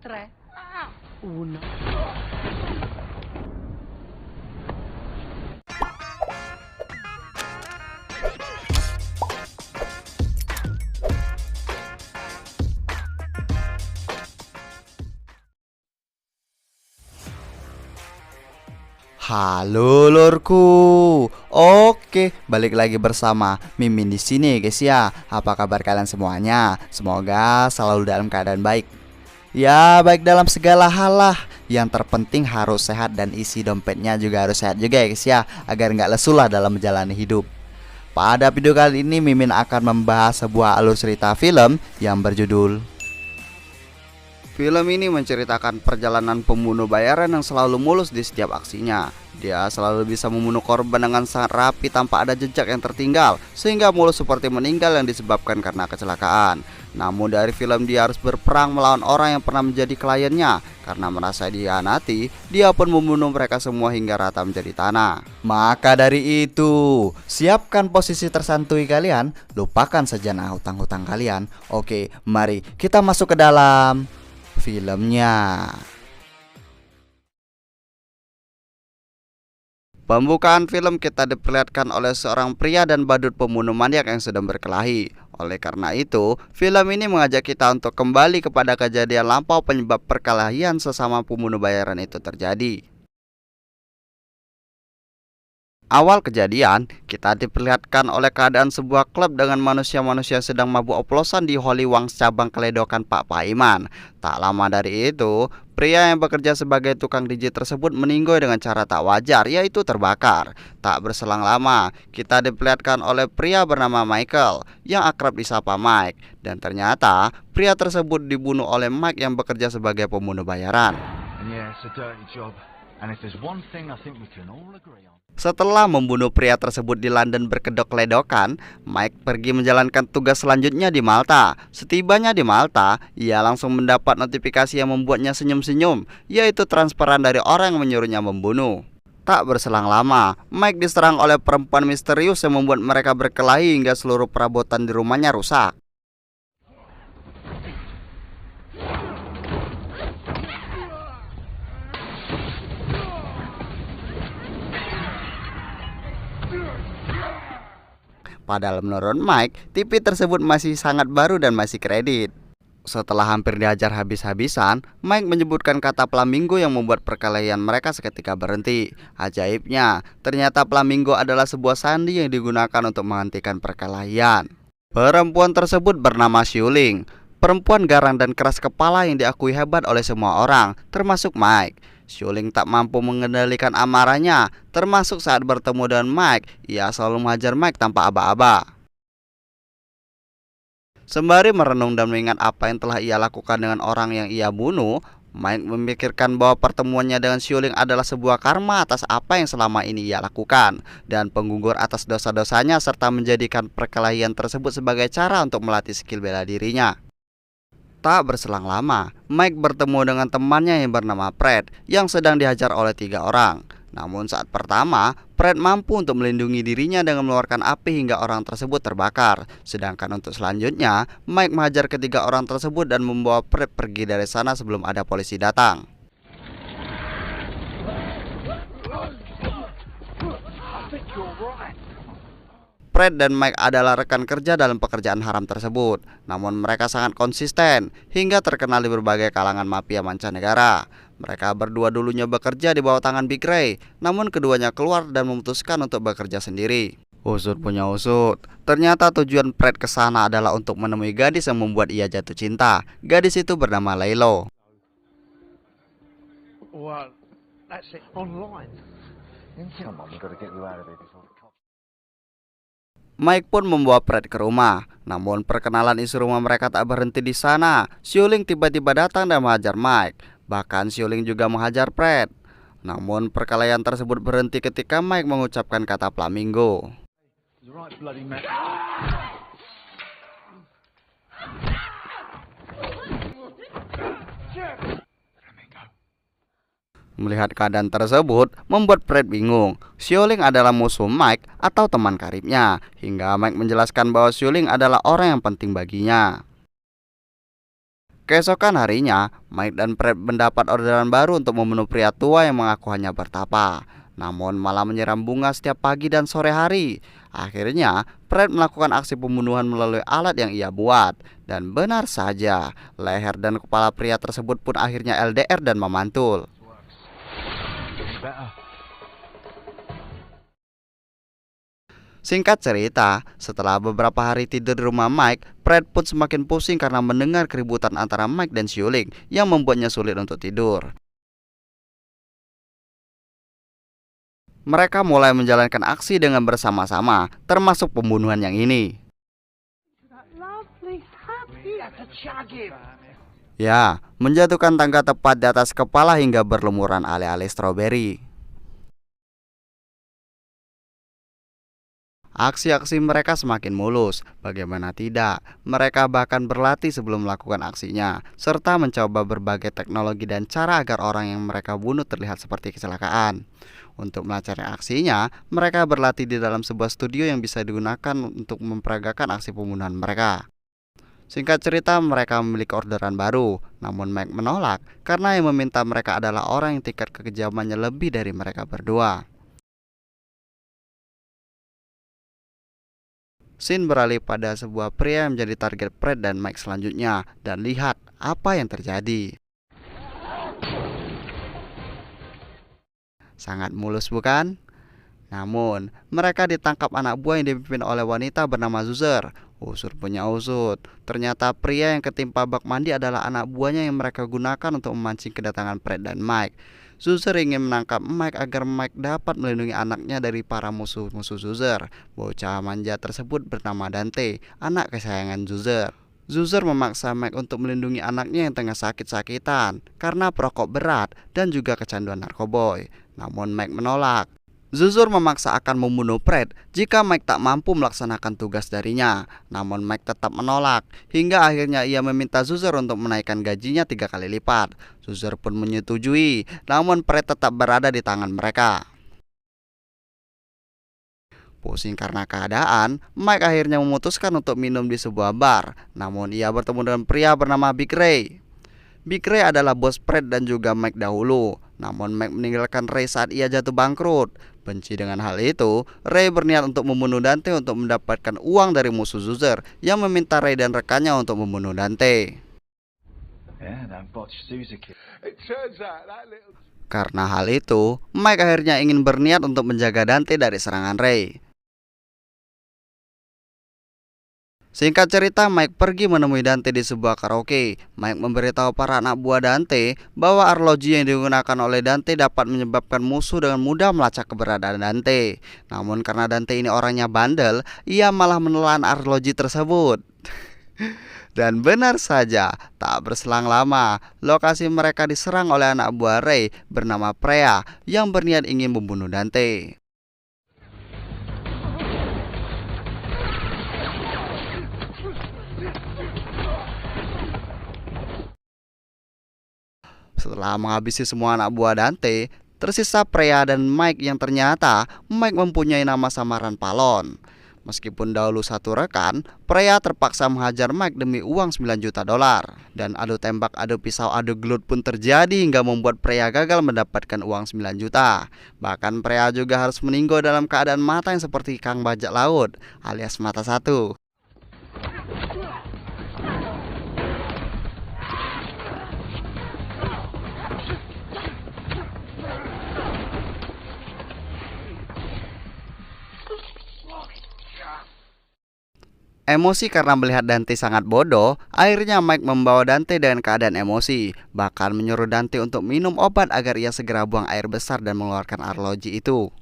3, 1. Halo lurku. Oke, balik lagi bersama Mimin di sini guys ya. Apa kabar kalian semuanya? Semoga selalu dalam keadaan baik. Ya, baik dalam segala hal lah. Yang terpenting harus sehat dan isi dompetnya juga harus sehat juga ya guys ya, agar nggak lesu lah dalam menjalani hidup. Pada video kali ini Mimin akan membahas sebuah alur cerita film yang berjudul. Film ini menceritakan perjalanan pembunuh bayaran yang selalu mulus di setiap aksinya. Dia selalu bisa membunuh korban dengan sangat rapi tanpa ada jejak yang tertinggal, sehingga mulus seperti meninggal yang disebabkan karena kecelakaan. Namun dari film dia harus berperang melawan orang yang pernah menjadi kliennya. Karena merasa dihianati, dia pun membunuh mereka semua hingga rata menjadi tanah. Maka dari itu, siapkan posisi tersantui kalian, lupakan sejenak hutang-hutang kalian. Oke, mari kita masuk ke dalam filmnya. Pembukaan film kita diperlihatkan oleh seorang pria dan badut pembunuh maniak yang sedang berkelahi. Oleh karena itu, film ini mengajak kita untuk kembali kepada kejadian lampau penyebab perkelahian sesama pembunuh bayaran itu terjadi. Awal kejadian, kita diperlihatkan oleh keadaan sebuah klub dengan manusia-manusia sedang mabuk oplosan di Hollywoods cabang keledokan Pak Paiman. Tak lama dari itu, pria yang bekerja sebagai tukang DJ tersebut meninggoy dengan cara tak wajar, yaitu terbakar. Tak berselang lama, kita diperlihatkan oleh pria bernama Michael yang akrab disapa Mike. Dan ternyata, pria tersebut dibunuh oleh Mike yang bekerja sebagai pembunuh bayaran. Setelah membunuh pria tersebut di London berkedok-ledokan, Mike pergi menjalankan tugas selanjutnya di Malta. Setibanya di Malta, ia langsung mendapat notifikasi yang membuatnya senyum-senyum, yaitu transferan dari orang yang menyuruhnya membunuh. Tak berselang lama, Mike diserang oleh perempuan misterius yang membuat mereka berkelahi hingga seluruh perabotan di rumahnya rusak. Padahal menurut Mike, TV tersebut masih sangat baru dan masih kredit. Setelah hampir dihajar habis-habisan, Mike menyebutkan kata flamingo yang membuat perkelahian mereka seketika berhenti. Ajaibnya, ternyata flamingo adalah sebuah sandi yang digunakan untuk menghentikan perkelahian. Perempuan tersebut bernama Xiuling, perempuan garang dan keras kepala yang diakui hebat oleh semua orang, termasuk Mike. Xiuling tak mampu mengendalikan amarahnya, termasuk saat bertemu dengan Mike. Ia selalu menghajar Mike tanpa aba-aba. Sembari merenung dan mengingat apa yang telah ia lakukan dengan orang yang ia bunuh, Mike memikirkan bahwa pertemuannya dengan Xiuling adalah sebuah karma atas apa yang selama ini ia lakukan, dan penggugur atas dosa-dosanya serta menjadikan perkelahian tersebut sebagai cara untuk melatih skill bela dirinya. Tak berselang lama, Mike bertemu dengan temannya yang bernama Fred yang sedang dihajar oleh 3 orang. Namun saat pertama, Fred mampu untuk melindungi dirinya dengan mengeluarkan api hingga orang tersebut terbakar. Sedangkan untuk selanjutnya, Mike menghajar ketiga orang tersebut dan membawa Fred pergi dari sana sebelum ada polisi datang. Fred dan Mike adalah rekan kerja dalam pekerjaan haram tersebut. Namun mereka sangat konsisten hingga terkenal di berbagai kalangan mafia mancanegara. Mereka berdua dulunya bekerja di bawah tangan Big Ray, namun keduanya keluar dan memutuskan untuk bekerja sendiri. Usut punya usut, ternyata tujuan Fred ke sana adalah untuk menemui gadis yang membuat ia jatuh cinta. Gadis itu bernama Laylo. Mike pun membawa Fred ke rumah. Namun perkenalan isi rumah mereka tak berhenti di sana. Xiuling tiba-tiba datang dan menghajar Mike. Bahkan Xiuling juga menghajar Fred. Namun perkelahian tersebut berhenti ketika Mike mengucapkan kata flamingo. Melihat keadaan tersebut membuat Fred bingung. Xiuling adalah musuh Mike atau teman karibnya, hingga Mike menjelaskan bahwa Xiuling adalah orang yang penting baginya. Keesokan harinya, Mike dan Fred mendapat orderan baru untuk membunuh pria tua yang mengaku hanya bertapa, namun malah menyiram bunga setiap pagi dan sore hari. Akhirnya, Fred melakukan aksi pembunuhan melalui alat yang ia buat. Dan benar saja, leher dan kepala pria tersebut pun akhirnya LDR dan memantul. Singkat cerita, setelah beberapa hari tidur di rumah Mike, Fred pun semakin pusing karena mendengar keributan antara Mike dan Shuling yang membuatnya sulit untuk tidur. Mereka mulai menjalankan aksi dengan bersama-sama, termasuk pembunuhan yang ini. That lovely, happy. Ya, menjatuhkan tangga tepat di atas kepala hingga berlumuran alih-alih stroberi. Aksi-aksi mereka semakin mulus. Bagaimana tidak, mereka bahkan berlatih sebelum melakukan aksinya, serta mencoba berbagai teknologi dan cara agar orang yang mereka bunuh terlihat seperti kecelakaan. Untuk melancarkan aksinya, mereka berlatih di dalam sebuah studio yang bisa digunakan untuk memperagakan aksi pembunuhan mereka. Singkat cerita, mereka memiliki orderan baru, namun Mike menolak karena yang meminta mereka adalah orang yang tingkat kekejamannya lebih dari mereka berdua. Scene beralih pada sebuah pria yang menjadi target Fred dan Mike selanjutnya, dan lihat apa yang terjadi. Sangat mulus bukan? Namun, mereka ditangkap anak buah yang dipimpin oleh wanita bernama Zuzer. Usut punya usut, ternyata pria yang ketimpa bak mandi adalah anak buahnya yang mereka gunakan untuk memancing kedatangan Fred dan Mike. Zuzer ingin menangkap Mike agar Mike dapat melindungi anaknya dari para musuh-musuh Zuzer. Bocah manja tersebut bernama Dante, anak kesayangan Zuzer. Zuzer memaksa Mike untuk melindungi anaknya yang tengah sakit-sakitan karena perokok berat dan juga kecanduan narkoboy. Namun Mike menolak. Zuzer memaksa akan membunuh Fred jika Mike tak mampu melaksanakan tugas darinya. Namun Mike tetap menolak, hingga akhirnya ia meminta Zuzer untuk menaikkan gajinya 3 kali lipat. Zuzer pun menyetujui, namun Fred tetap berada di tangan mereka. Pusing karena keadaan, Mike akhirnya memutuskan untuk minum di sebuah bar. Namun ia bertemu dengan pria bernama Big Ray. Big Ray adalah bos Fred dan juga Mike dahulu. Namun Mike meninggalkan Ray saat ia jatuh bangkrut. Benci dengan hal itu, Ray berniat untuk membunuh Dante untuk mendapatkan uang dari musuh Zuzer yang meminta Ray dan rekannya untuk membunuh Dante. Karena hal itu, Mike akhirnya ingin berniat untuk menjaga Dante dari serangan Ray. Singkat cerita, Mike pergi menemui Dante di sebuah karaoke. Mike memberitahu para anak buah Dante bahwa arloji yang digunakan oleh Dante dapat menyebabkan musuh dengan mudah melacak keberadaan Dante. Namun karena Dante ini orangnya bandel, ia malah menelan arloji tersebut. Dan benar saja, tak berselang lama, lokasi mereka diserang oleh anak buah Ray bernama Freya yang berniat ingin membunuh Dante. Setelah menghabisi semua anak buah Dante, tersisa Freya dan Mike yang ternyata Mike mempunyai nama samaran Palon. Meskipun dahulu satu rekan, Freya terpaksa menghajar Mike demi uang 9 juta dolar. Dan adu tembak, adu pisau, adu gelut pun terjadi hingga membuat Freya gagal mendapatkan uang 9 juta. Bahkan Freya juga harus meninggal dalam keadaan mata yang seperti Kang Bajak Laut alias mata satu. Emosi karena melihat Dante sangat bodoh, akhirnya Mike membawa Dante dengan keadaan emosi, bahkan menyuruh Dante untuk minum obat agar ia segera buang air besar dan mengeluarkan arloji itu.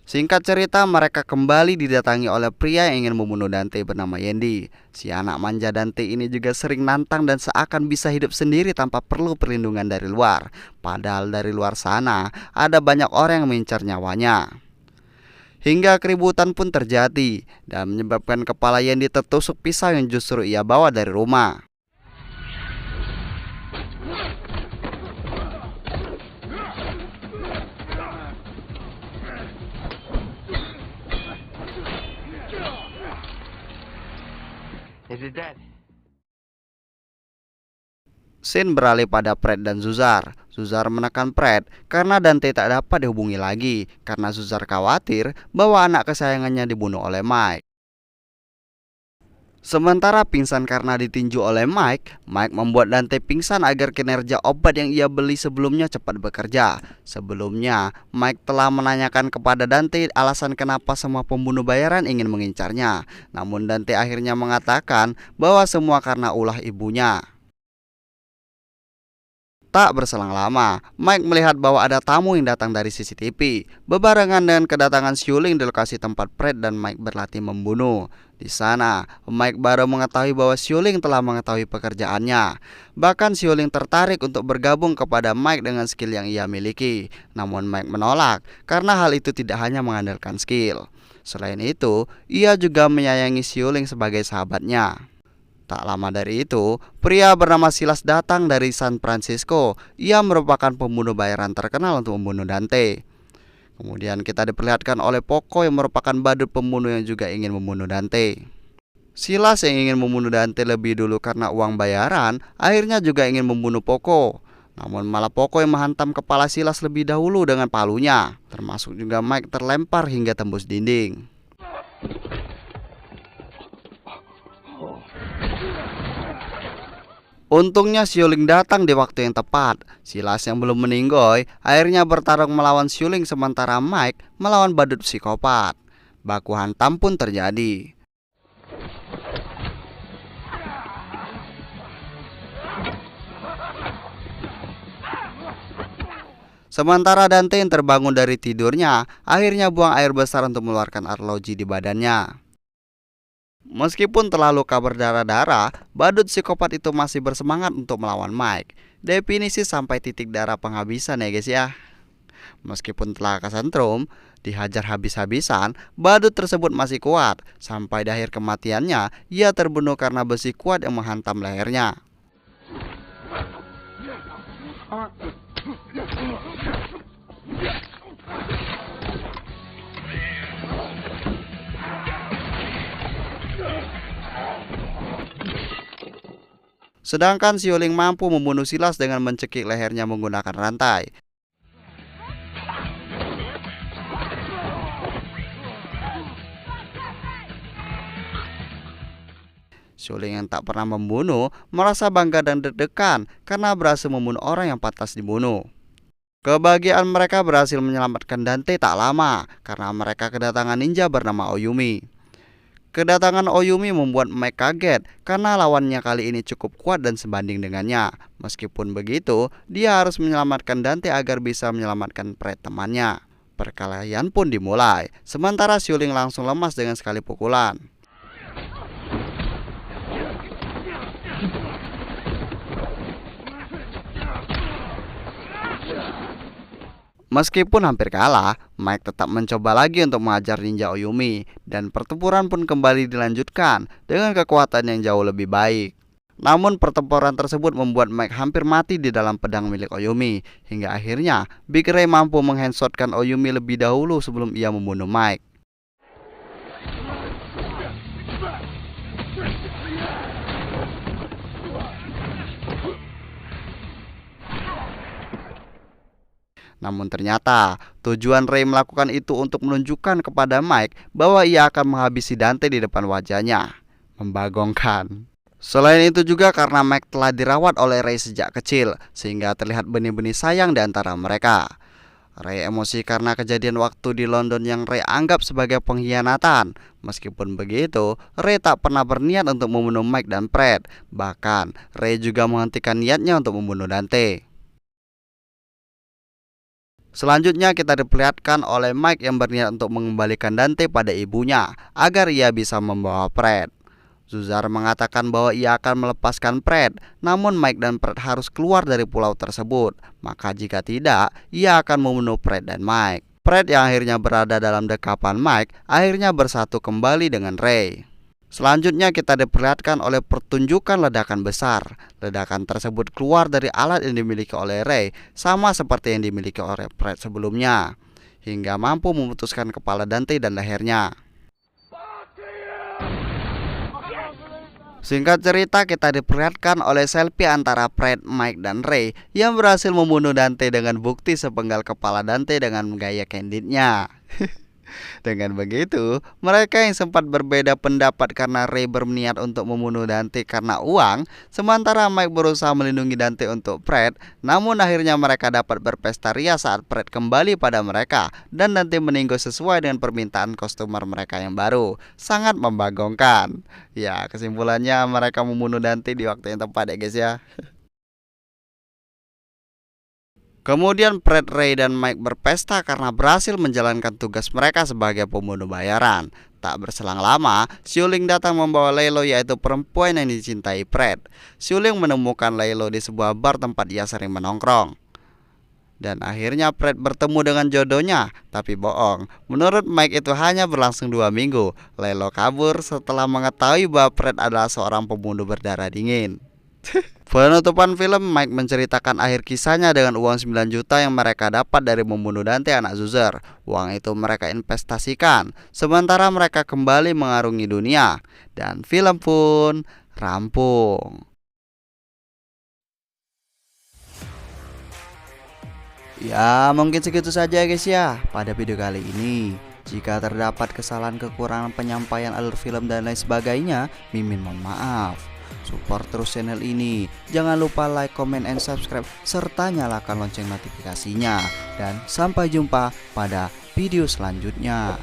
Singkat cerita, mereka kembali didatangi oleh pria yang ingin membunuh Dante bernama Yendi. Si anak manja Dante ini juga sering nantang dan seakan bisa hidup sendiri tanpa perlu perlindungan dari luar. Padahal dari luar sana, ada banyak orang yang mengincar nyawanya. Hingga keributan pun terjadi dan menyebabkan kepala Yendi tertusuk pisau yang justru ia bawa dari rumah. Is it dead? Scene beralih pada Fred dan Zuzar. Zuzar menekan Fred karena Dante tak dapat dihubungi lagi karena Zuzar khawatir bahwa anak kesayangannya dibunuh oleh Mike. Sementara pingsan karena ditinju oleh Mike membuat Dante pingsan agar kinerja obat yang ia beli sebelumnya cepat bekerja. Sebelumnya, Mike telah menanyakan kepada Dante alasan kenapa semua pembunuh bayaran ingin mengincarnya. Namun Dante akhirnya mengatakan bahwa semua karena ulah ibunya. Tak berselang lama, Mike melihat bahwa ada tamu yang datang dari CCTV, bebarengan dengan kedatangan Xiuling di lokasi tempat Fred dan Mike berlatih membunuh. Di sana, Mike baru mengetahui bahwa Xiuling telah mengetahui pekerjaannya. Bahkan Xiuling tertarik untuk bergabung kepada Mike dengan skill yang ia miliki. Namun Mike menolak, karena hal itu tidak hanya mengandalkan skill. Selain itu, ia juga menyayangi Xiuling sebagai sahabatnya. Tak lama dari itu, pria bernama Silas datang dari San Francisco. Ia merupakan pembunuh bayaran terkenal untuk membunuh Dante. Kemudian kita diperlihatkan oleh Poco yang merupakan badut pembunuh yang juga ingin membunuh Dante. Silas yang ingin membunuh Dante lebih dulu karena uang bayaran, akhirnya juga ingin membunuh Poco. Namun malah Poco yang menghantam kepala Silas lebih dahulu dengan palunya. Termasuk juga Mike terlempar hingga tembus dinding. Untungnya Xiuling datang di waktu yang tepat. Silas yang belum meninggoy akhirnya bertarung melawan Xiuling sementara Mike melawan badut psikopat. Baku hantam pun terjadi. Sementara Dante yang terbangun dari tidurnya akhirnya buang air besar untuk mengeluarkan arloji di badannya. Meskipun telah luka berdarah-darah, badut psikopat itu masih bersemangat untuk melawan Mike. Definisi sampai titik darah penghabisan ya guys ya. Meskipun telah kesentrum, dihajar habis-habisan, badut tersebut masih kuat. Sampai di akhir kematiannya, ia terbunuh karena besi kuat yang menghantam lehernya. Sedangkan Xiuling mampu membunuh Silas dengan mencekik lehernya menggunakan rantai. Xiuling yang tak pernah membunuh merasa bangga dan deg-degan karena berhasil membunuh orang yang pantas dibunuh. Kebahagiaan mereka berhasil menyelamatkan Dante tak lama karena mereka kedatangan ninja bernama Oyumi. Kedatangan Oyumi membuat Mike kaget karena lawannya kali ini cukup kuat dan sebanding dengannya. Meskipun begitu, dia harus menyelamatkan Dante agar bisa menyelamatkan Fred temannya. Perkelahian pun dimulai, sementara Xiuling langsung lemas dengan sekali pukulan. Meskipun hampir kalah, Mike tetap mencoba lagi untuk mengajar ninja Oyumi dan pertempuran pun kembali dilanjutkan dengan kekuatan yang jauh lebih baik. Namun pertempuran tersebut membuat Mike hampir mati di dalam pedang milik Oyumi hingga akhirnya Big Ray mampu menghandshotkan Oyumi lebih dahulu sebelum ia membunuh Mike. Namun ternyata tujuan Ray melakukan itu untuk menunjukkan kepada Mike bahwa ia akan menghabisi Dante di depan wajahnya. Membagongkan. Selain itu juga karena Mike telah dirawat oleh Ray sejak kecil sehingga terlihat benih-benih sayang di antara mereka. Ray emosi karena kejadian waktu di London yang Ray anggap sebagai pengkhianatan. Meskipun begitu, Ray tak pernah berniat untuk membunuh Mike dan Fred. Bahkan Ray juga menghentikan niatnya untuk membunuh Dante. Selanjutnya kita diperlihatkan oleh Mike yang berniat untuk mengembalikan Dante pada ibunya agar ia bisa membawa Fred. Zuzar mengatakan bahwa ia akan melepaskan Fred, namun Mike dan Fred harus keluar dari pulau tersebut. Maka jika tidak, ia akan membunuh Fred dan Mike. Fred yang akhirnya berada dalam dekapan Mike akhirnya bersatu kembali dengan Ray. Selanjutnya kita diperlihatkan oleh pertunjukan ledakan besar. Ledakan tersebut keluar dari alat yang dimiliki oleh Ray, sama seperti yang dimiliki oleh Fred sebelumnya, hingga mampu memutuskan kepala Dante dan lehernya. Singkat cerita, kita diperlihatkan oleh selfie antara Fred, Mike, dan Ray yang berhasil membunuh Dante dengan bukti sepenggal kepala Dante dengan gaya candidnya. Dengan begitu, mereka yang sempat berbeda pendapat karena Ray berniat untuk membunuh Dante karena uang, sementara Mike berusaha melindungi Dante untuk Fred, namun akhirnya mereka dapat berpesta ria saat Fred kembali pada mereka dan Dante meninggal sesuai dengan permintaan customer mereka yang baru. Sangat membagongkan. Ya, kesimpulannya mereka membunuh Dante di waktu yang tepat ya guys ya. Kemudian Fred, Ray, dan Mike berpesta karena berhasil menjalankan tugas mereka sebagai pembunuh bayaran. Tak berselang lama, Xiuling datang membawa Laylo, yaitu perempuan yang dicintai Fred. Xiuling menemukan Laylo di sebuah bar tempat ia sering menongkrong. Dan akhirnya Fred bertemu dengan jodohnya, tapi bohong. Menurut Mike itu hanya berlangsung 2 minggu. Laylo kabur setelah mengetahui bahwa Fred adalah seorang pembunuh berdarah dingin. Penutupan film, Mike menceritakan akhir kisahnya dengan uang 9 juta yang mereka dapat dari membunuh Dante anak Zuzer. Uang itu mereka investasikan, sementara mereka kembali mengarungi dunia. Dan film pun rampung. Ya, mungkin segitu saja guys ya pada video kali ini. Jika terdapat kesalahan, kekurangan penyampaian alur film dan lain sebagainya, Mimin mohon maaf. Support terus channel ini. Jangan lupa like, comment, and subscribe, serta nyalakan lonceng notifikasinya. Dan sampai jumpa pada video selanjutnya.